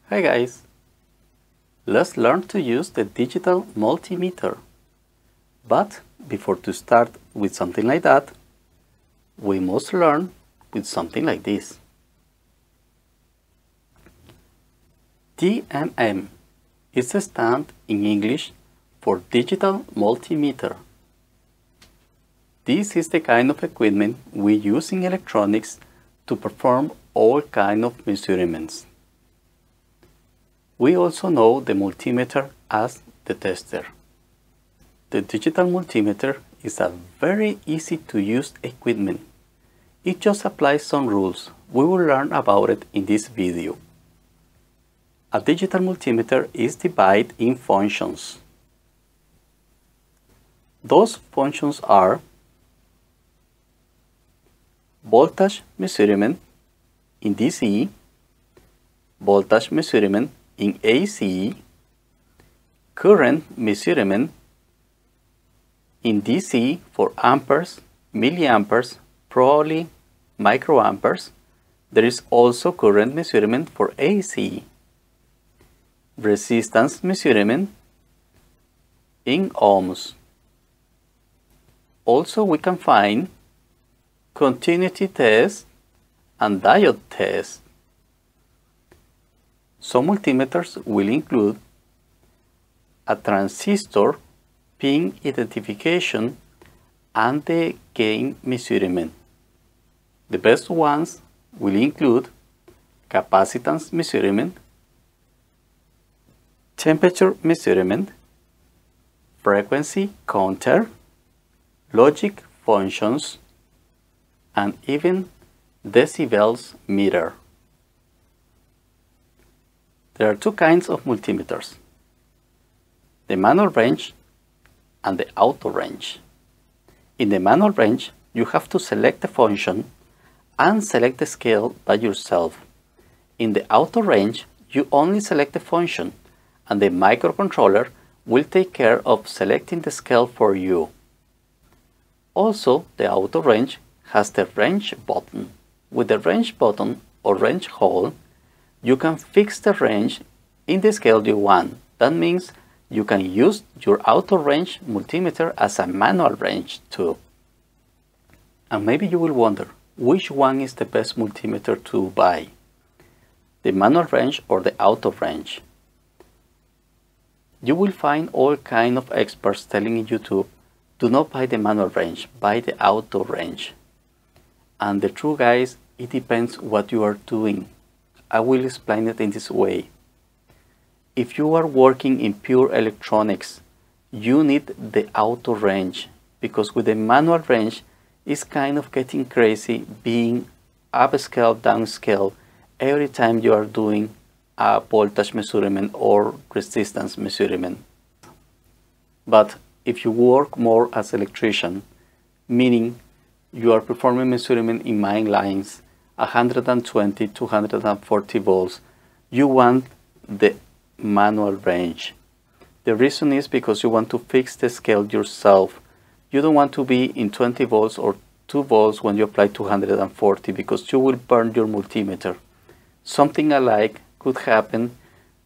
Hi guys! Let's learn to use the digital multimeter. But before to start with something like that, we must learn with something like this. DMM is a stand in English for digital multimeter. This is the kind of equipment we use in electronics to perform all kinds of measurements. We also know the multimeter as the tester. The digital multimeter is a very easy to use equipment. It just applies some rules. We will learn about it in this video. A digital multimeter is divided in functions. Those functions are voltage measurement in DC, voltage measurement in AC, current measurement in DC for amperes, milliamperes, probably microamperes. There is also current measurement for AC, resistance measurement in ohms. Also we can find continuity test and diode test. Some multimeters will include a transistor, pin identification, and the gain measurement. The best ones will include capacitance measurement, temperature measurement, frequency counter, logic functions, and even decibels meter. There are two kinds of multimeters, the manual range and the auto range. In the manual range, you have to select the function and select the scale by yourself. In the auto range, you only select the function and the microcontroller will take care of selecting the scale for you. Also, the auto range has the range button. With the range button or range hole, you can fix the range in the scale you want. That means you can use your auto range multimeter as a manual range too. And maybe you will wonder, which one is the best multimeter to buy? The manual range or the auto range? You will find all kinds of experts telling in YouTube, do not buy the manual range, buy the auto range. And the truth, guys, it depends what you are doing. I will explain it in this way. If you are working in pure electronics, you need the auto range, because with the manual range, it's kind of getting crazy being upscale, downscale every time you are doing a voltage measurement or resistance measurement. But if you work more as an electrician, meaning you are performing measurement in main lines, 120, 240 volts, you want the manual range. The reason is because you want to fix the scale yourself. You don't want to be in 20 volts or 2 volts when you apply 240 because you will burn your multimeter. Something alike could happen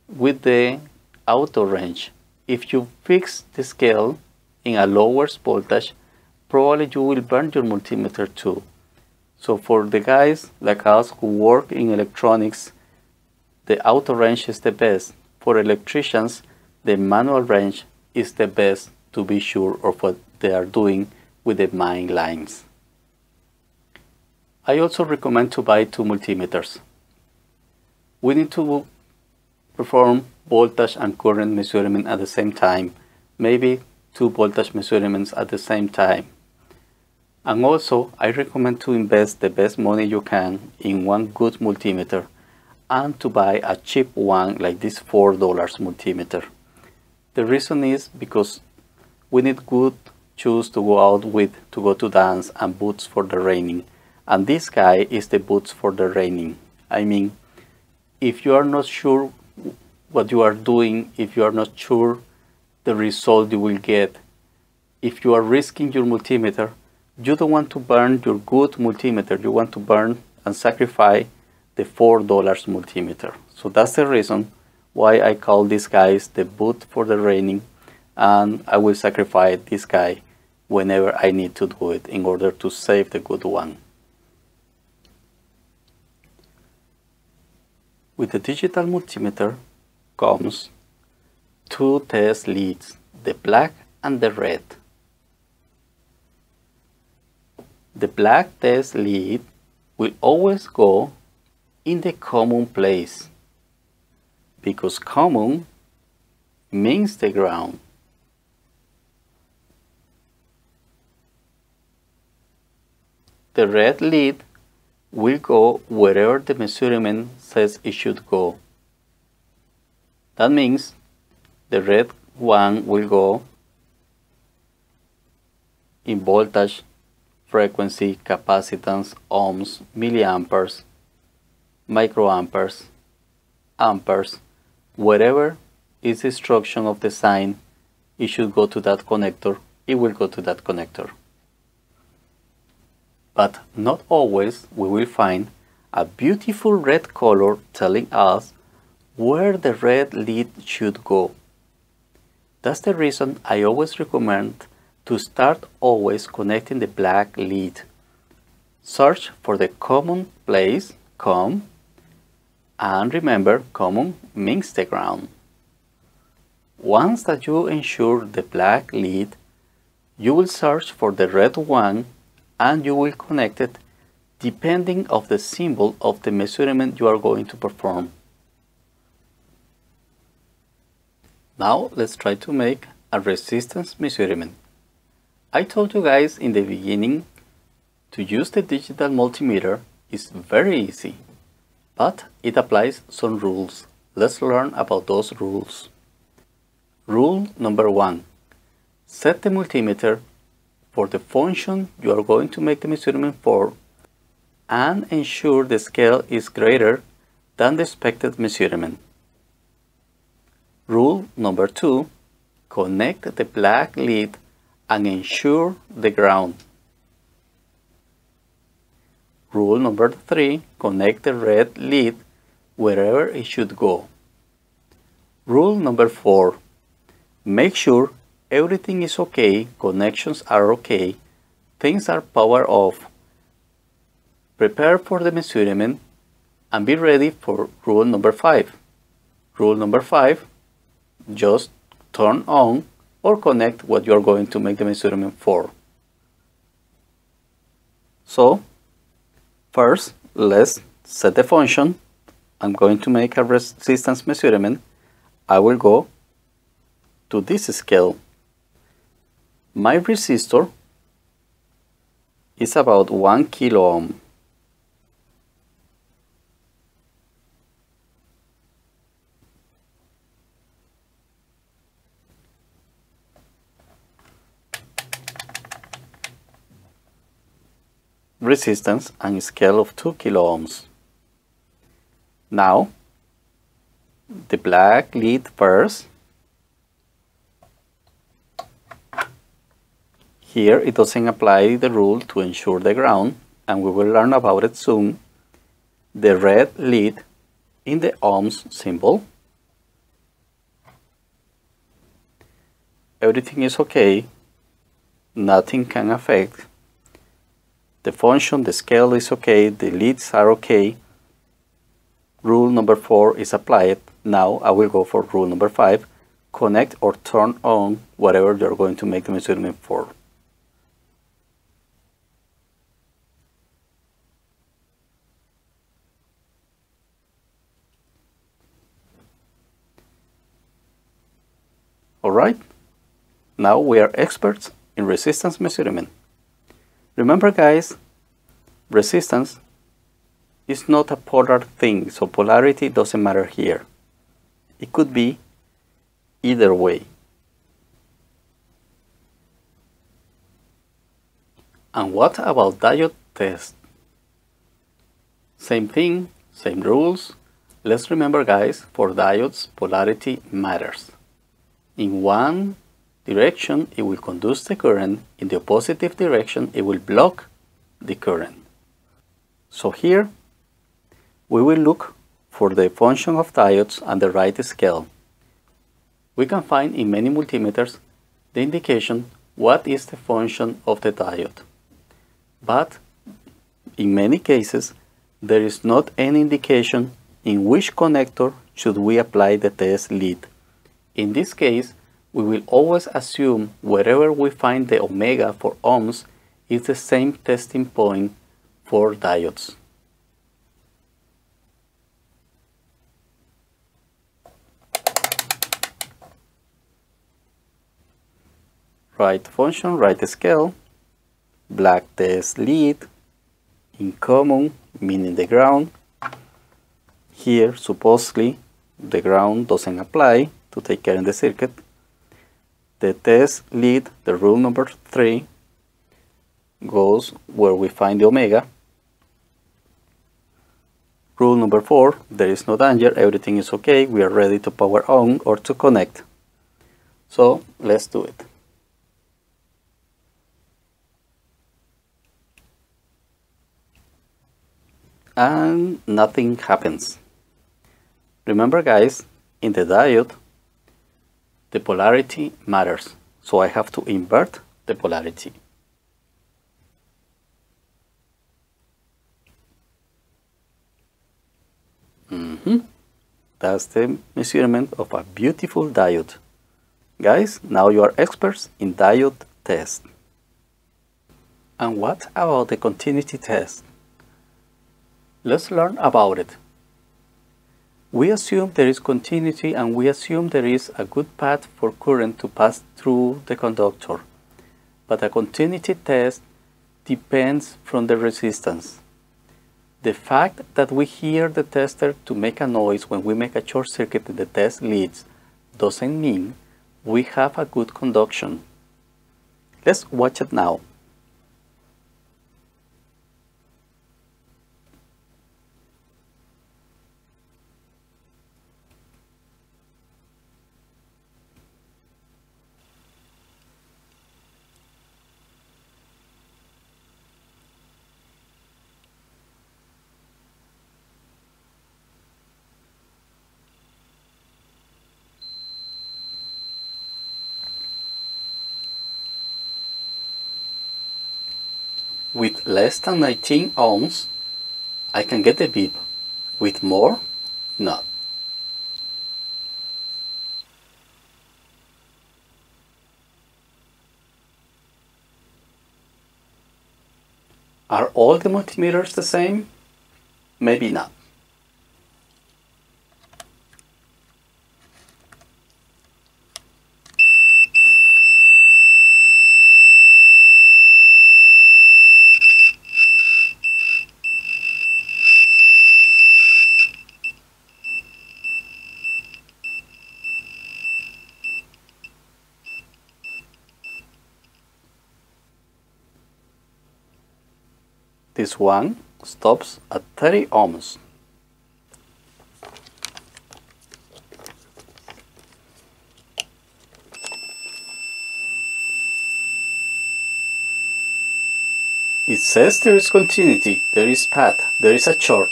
with the auto range. If you fix the scale in a lower voltage, probably you will burn your multimeter too. So for the guys like us who work in electronics, the auto range is the best. For electricians, the manual range is the best to be sure of what they are doing with the main lines. I also recommend to buy two multimeters. We need to perform voltage and current measurement at the same time, maybe two voltage measurements at the same time. And also, I recommend to invest the best money you can in one good multimeter and to buy a cheap one like this $4 multimeter. The reason is because we need good shoes to go out with, to go to dance, and boots for the raining. And this guy is the boots for the raining. I mean, if you are not sure what you are doing, if you are not sure the result you will get, if you are risking your multimeter, you don't want to burn your good multimeter. You want to burn and sacrifice the $4 multimeter. So that's the reason why I call these guys the boot for the raining, and I will sacrifice this guy whenever I need to do it in order to save the good one. With the digital multimeter comes two test leads, the black and the red. The black test lead will always go in the common place, because common means the ground. The red lead will go wherever the measurement says it should go. That means the red one will go in voltage, frequency, capacitance, ohms, milliamperes, microamperes, amperes, wherever is the instruction of the sign, it should go to that connector, it will go to that connector. But not always we will find a beautiful red color telling us where the red lead should go. That's the reason I always recommend to start always connecting the black lead. Search for the common place, COM, and remember, common means the ground. Once that you ensure the black lead, you will search for the red one and you will connect it depending of the symbol of the measurement you are going to perform. Now let's try to make a resistance measurement. I told you guys in the beginning to use the digital multimeter is very easy, but it applies some rules. Let's learn about those rules. Rule number 1. Set the multimeter for the function you are going to make the measurement for and ensure the scale is greater than the expected measurement. Rule number 2. Connect the black lead and ensure the ground. Rule number 3. Connect the red lead wherever it should go. Rule number 4. Make sure everything is okay, connections are okay, things are power off. Prepare for the measurement and be ready for rule number 5. Rule number 5. Just turn on or connect what you are going to make the measurement for. So, first, let's set the function. I'm going to make a resistance measurement. I will go to this scale. My resistor is about 1 kilo ohm. Resistance and scale of 2 kilo ohms. Now, the black lead first. Here it doesn't apply the rule to ensure the ground, and we will learn about it soon. The red lead in the ohms symbol. Everything is okay. Nothing can affect. The function, the scale is okay, the leads are okay. Rule number 4 is applied. Now I will go for rule number 5. Connect or turn on whatever you're going to make the measurement for. Alright, now we are experts in resistance measurement. Remember guys, resistance is not a polar thing, so polarity doesn't matter here. It could be either way. And what about diode test? Same thing, same rules. Let's remember guys, for diodes, polarity matters. In one direction, it will conduce the current. In the positive direction, it will block the current. So here, we will look for the function of diodes and the right scale. We can find in many multimeters the indication what is the function of the diode. But in many cases, there is not any indication in which connector should we apply the test lead. In this case, we will always assume wherever we find the omega for ohms is the same testing point for diodes. Right function, right scale, black test lead, in common, meaning the ground. Here, supposedly, the ground doesn't apply to take care in the circuit. The test lead, the rule number 3, goes where we find the omega. Rule number 4, there is no danger, everything is okay, we are ready to power on or to connect. So, let's do it. And nothing happens. Remember guys, in the diode, the polarity matters. So I have to invert the polarity. That's the measurement of a beautiful diode. Guys, now you are experts in diode test. And what about the continuity test? Let's learn about it. We assume there is continuity and we assume there is a good path for current to pass through the conductor. But a continuity test depends from the resistance. The fact that we hear the tester to make a noise when we make a short circuit in the test leads doesn't mean we have a good conduction. Let's watch it now. With less than 19 ohms, I can get the beep. With more, not. Are all the multimeters the same? Maybe not. This one stops at 30 ohms. It says there is continuity, there is path, there is a short.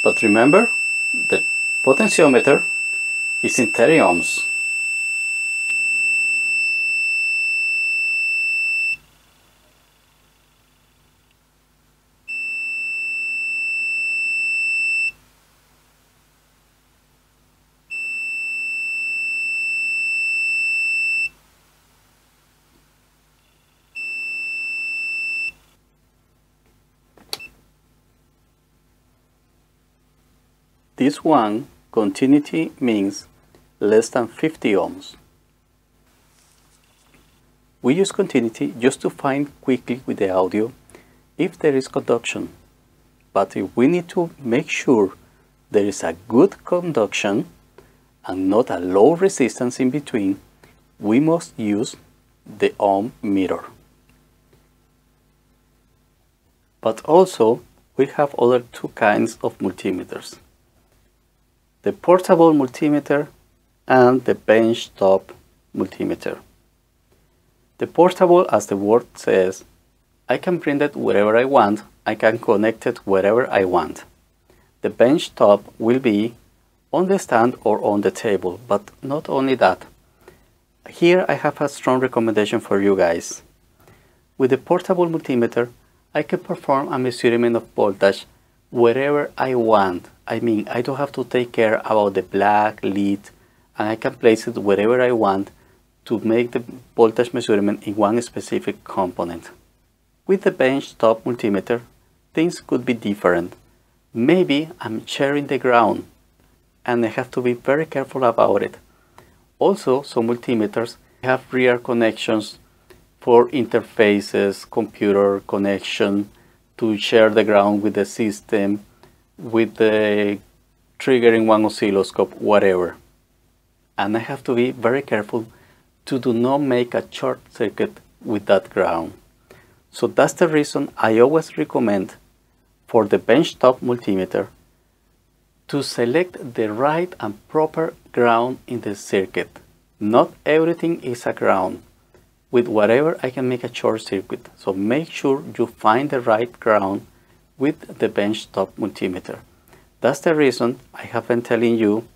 But remember, the potentiometer is in 30 ohms. This one, continuity, means less than 50 ohms. We use continuity just to find quickly with the audio if there is conduction. But if we need to make sure there is a good conduction and not a low resistance in between, we must use the ohm meter. But also, we have other two kinds of multimeters. The portable multimeter and the benchtop multimeter. The portable, as the word says, I can bring it wherever I want, I can connect it wherever I want. the bench top will be on the stand or on the table. But not only that, here I have a strong recommendation for you guys. With the portable multimeter, I can perform a measurement of voltage wherever I want. I mean, I don't have to take care about the black lead, and I can place it wherever I want to make the voltage measurement in one specific component. With the benchtop multimeter, things could be different. Maybe I'm sharing the ground, and I have to be very careful about it. Also, some multimeters have rear connections for interfaces, computer connection, to share the ground with the system, with the triggering one oscilloscope, whatever. And I have to be very careful to do not make a short circuit with that ground. So that's the reason I always recommend for the benchtop multimeter to select the right and proper ground in the circuit. Not everything is a ground. With whatever I can make a short circuit. So make sure you find the right ground with the benchtop multimeter. That's the reason I have been telling you,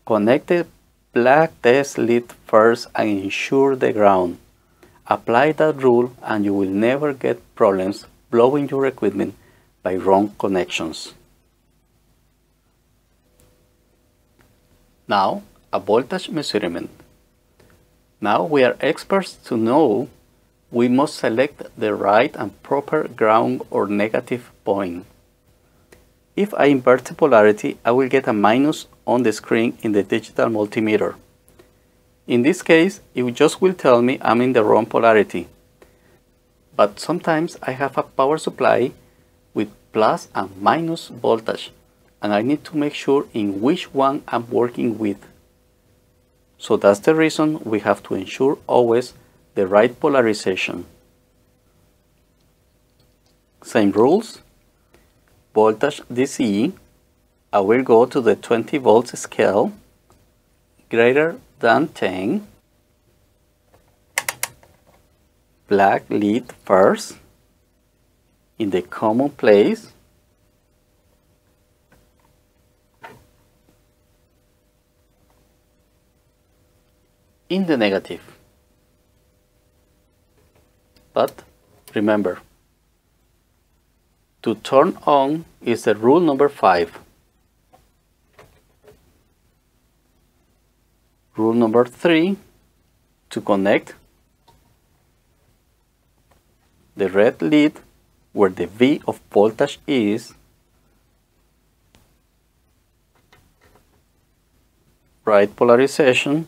connect the black test lead first and ensure the ground. Apply that rule and you will never get problems blowing your equipment by wrong connections. Now, a voltage measurement. Now we are experts to know we must select the right and proper ground or negative point. If I invert the polarity, I will get a minus on the screen in the digital multimeter. In this case, it just will tell me I'm in the wrong polarity. But sometimes I have a power supply with plus and minus voltage, and I need to make sure in which one I'm working with. So that's the reason we have to ensure always the right polarization. Same rules. Voltage DC, I will go to the 20 volts scale, greater than 10. Black lead first, in the common place. In the negative. But remember, to turn on is the rule number 5. Rule number 3, to connect the red lead where the V of voltage is, right polarization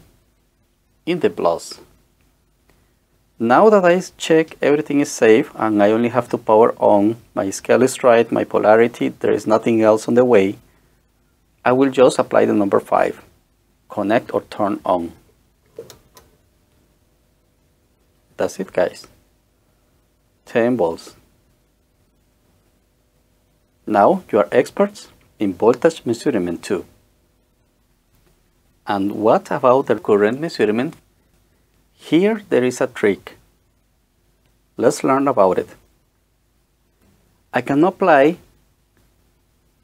in the plus. Now that I check everything is safe and I only have to power on, my scale is right, my polarity, there is nothing else on the way, I will just apply the number 5, connect or turn on. That's it, guys. 10 volts. Now you are experts in voltage measurement too. And what about the current measurement? Here there is a trick. Let's learn about it. I can apply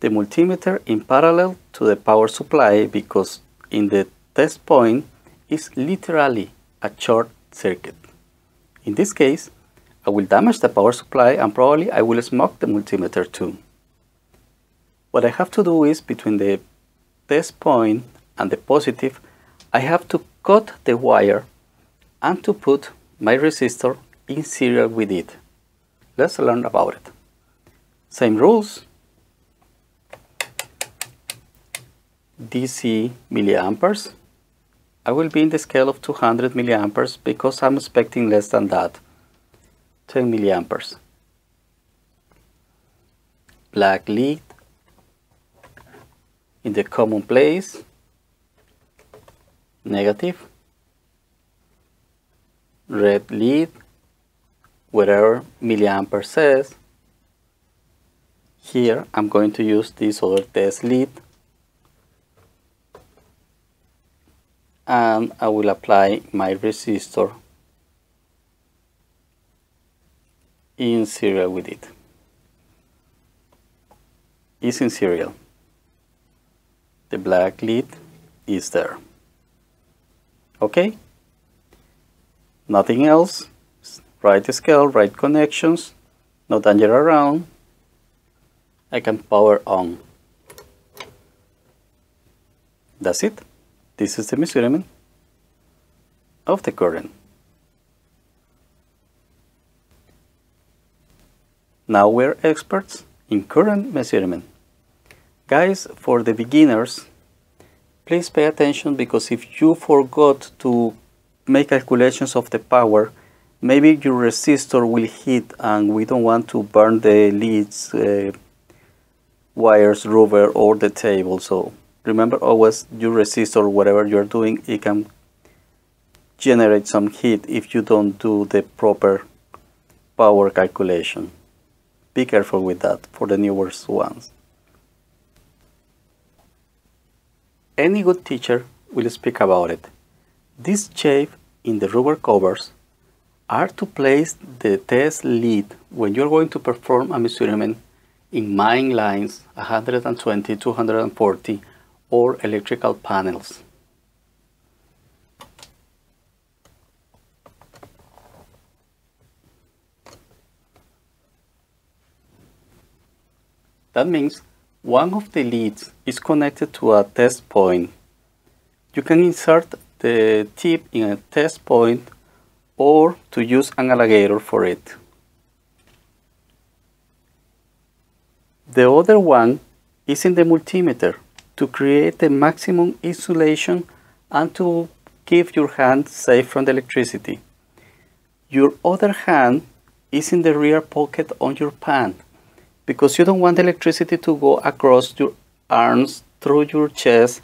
the multimeter in parallel to the power supply because in the test point is literally a short circuit. In this case, I will damage the power supply and probably I will smoke the multimeter too. What I have to do is between the test point and the positive, I have to cut the wire and to put my resistor in serial with it. Let's learn about it. Same rules. DC milliamperes. I will be in the scale of 200 milliamperes because I'm expecting less than that. 10 milliamperes. Black lead in the common place, negative. Red lead, whatever milliampere says. Here I'm going to use this other test lead and I will apply my resistor in serial with it. It's in serial. The black lead is there. Okay? Nothing else. Right scale, right connections, no danger around. I can power on. That's it. This is the measurement of the current. Now we're experts in current measurement. Guys, for the beginners, please pay attention, because if you forgot to make calculations of the power, maybe your resistor will hit, and we don't want to burn the leads, wires, rubber, or the table. So remember always, your resistor, whatever you're doing, it can generate some heat if you don't do the proper power calculation. Be careful with that for the newer ones. Any good teacher will speak about it. This shape in the rubber covers are to place the test lead when you're going to perform a measurement in main lines 120, 240, or electrical panels. That means one of the leads is connected to a test point. You can insert the tip in a test point or to use an alligator for it. The other one is in the multimeter to create the maximum insulation and to keep your hand safe from the electricity. Your other hand is in the rear pocket on your pant, because you don't want electricity to go across your arms, through your chest,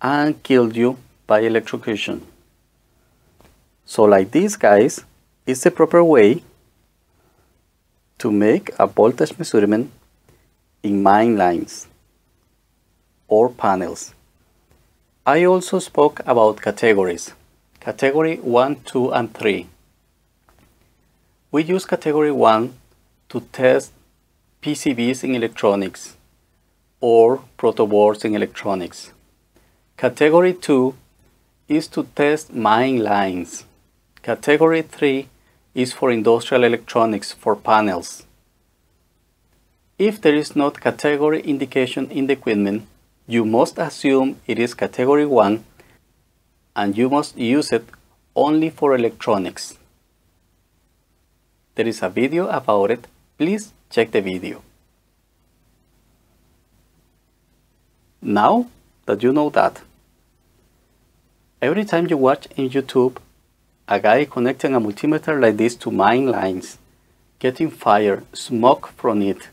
and kill you by electrocution. So like this, guys, is the proper way to make a voltage measurement in main lines or panels. I also spoke about categories. Category 1, 2, and 3. We use category 1 to test PCBs in electronics or protoboards in electronics. Category 2 is to test main lines. Category 3 is for industrial electronics, for panels. If there is not category indication in the equipment, you must assume it is category 1 and you must use it only for electronics. There is a video about it. Please check the video. Now that you know that, every time you watch in YouTube a guy connecting a multimeter like this to main lines, getting fire, smoke from it,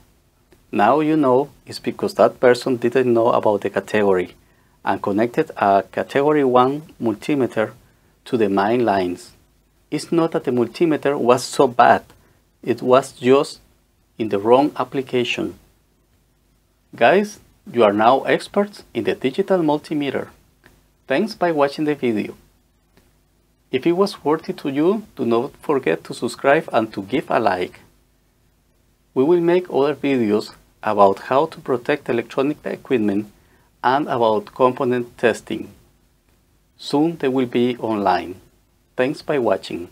now you know it's because that person didn't know about the category and connected a category 1 multimeter to the main lines. It's not that the multimeter was so bad, it was just in the wrong application. Guys, you are now experts in the digital multimeter. Thanks by watching the video. If it was worth it to you, do not forget to subscribe and to give a like. We will make other videos about how to protect electronic equipment and about component testing. Soon they will be online. Thanks by watching.